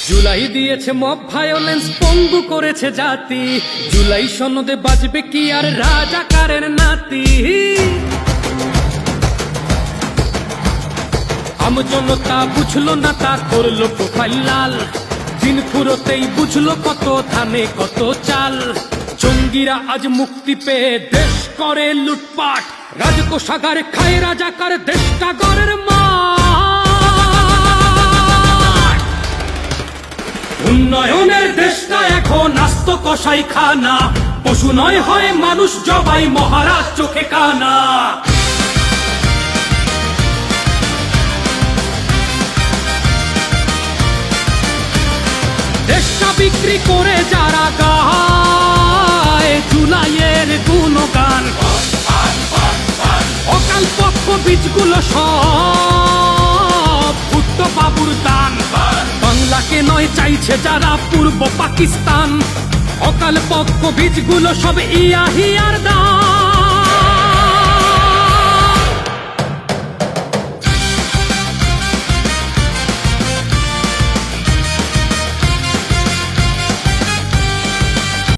জুলাই দিয়েছে mob violence, পঙ্গু করেছে জাতি। জুলাই সনদে বাজবে কি আর রাজাকারের নাতি। আমজনতা বুঝলো না, তা করলো প্রোফাইল লাল। দিন ফুরোতেই বুঝলো কত ধানে কত চাল। জঙ্গিরা আজ মুক্তি পেয়ে দেশ করে লুটপাট। রাজকোষাগারে খায় রাজাকার, দেশটা গড়ের মাঠ। উন্নয়নের দেশটা এখন আস্ত কসাই খানা। পশু নয় হয় মানুষ জবাই, মহারাজ চোখে কানা। দেশটা বিক্রি করে যারা গায় জুলাইয়ের গুণগান, অকাল পক্ষ বীজগুলো সব ভুট্টো বাবুর দান। বাংলাকে নয় চাইছে যারা পূর্ব পাকিস্তান, অকাল পক্ষ বীজগুলো সব ইয়াহিয়ার দান।